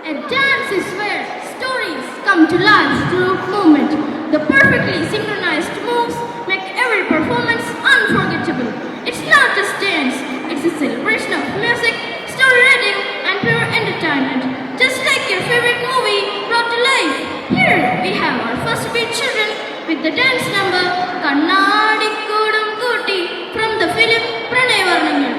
A dance is where stories come to life through movement. The perfectly synchronized moves make every performance unforgettable. It's not just dance, it's a celebration of music, storytelling, and pure entertainment. Just like your favorite movie brought to life. Here we have our first beat children with the dance number Kannadi Kodum Kooti from the film Pranay Varnangal.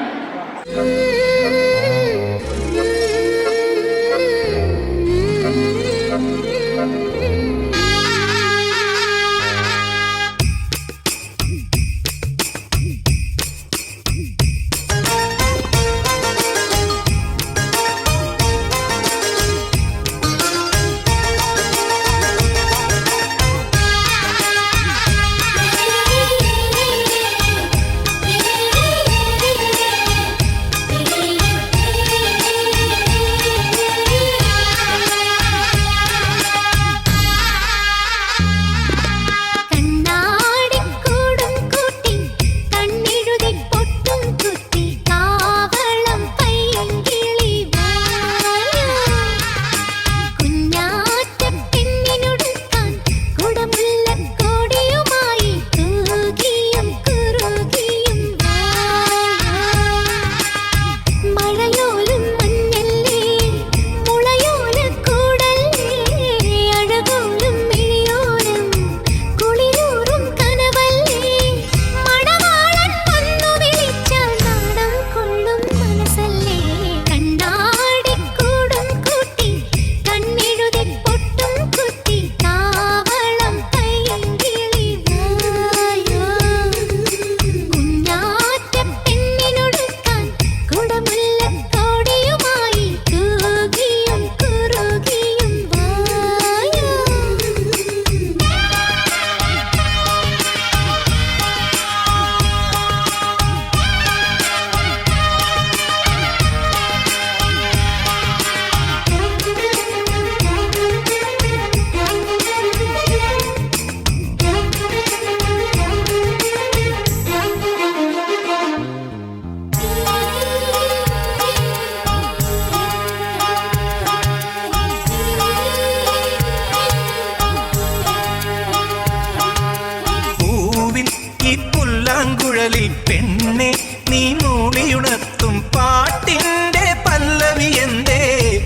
പെണ്ണെ നീ മൂളിയുണർത്തും പാട്ടിന്റെ പല്ലവി എന്തേ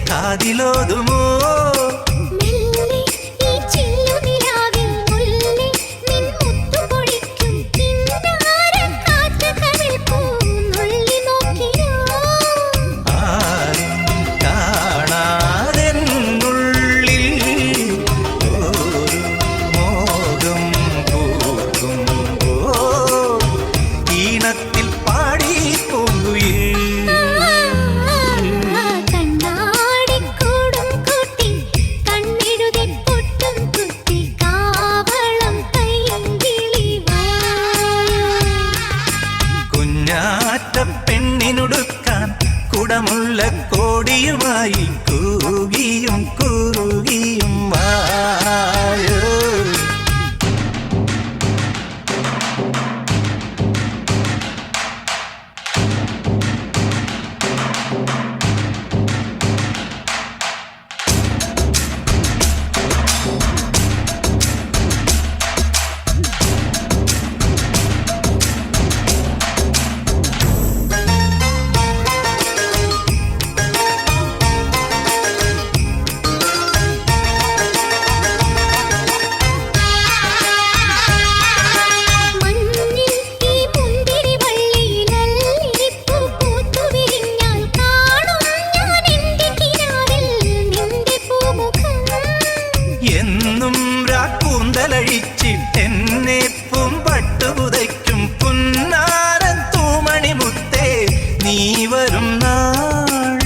കാതിലോതുമോ പെണ്ണിനുടുക്കാൻ കുടമുള്ള കോടിയുമായി കൂകിയും കുറുകിയും വായോ ിട്ടെന്നെ പൂമ്പട്ടുപുതയ്ക്കും പുന്നാരൻ തൂമണി മുത്തേ നീ വരും നാൾ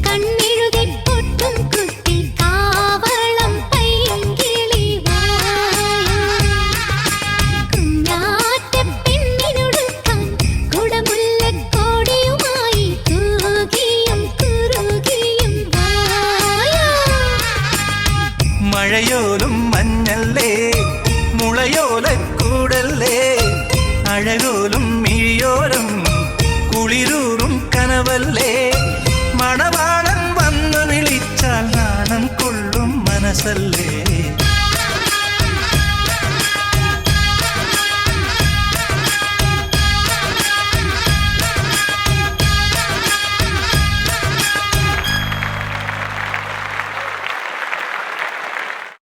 കണ്ണെഴുതി പൊട്ടും കുത്തി കാവളം പയ്യങ്കിളി മുളയോലക്കൂടല്ലേ അഴകോലും മിഴിയോരം കുളിരൂറും കനവല്ലേ മണവാളൻ വന്നു വിളിച്ചാൽ നാണം കൊള്ളും മനസ്സല്ലേ